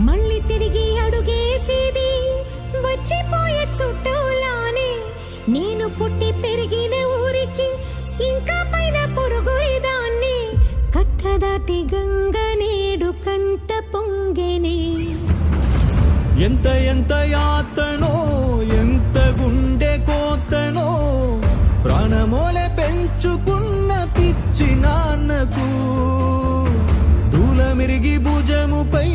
మళ్ళీ తిరిగి అడుగేసేది వచ్చిపోయే చుట్టూలానే. నేను పుట్టి పెరిగిన ఊరికి ఇంకా పైన పొరుగురిదాన్ని. కట్టదాటి గంగ నేడు కంట పొంగెనే. ఎంత ఎంత యాతనో, ఎంత గుండె కోతనో, ప్రాణమోలే పెంచుకున్న పిచ్చి నాన్నకు దూలమిరిగి భుజముపై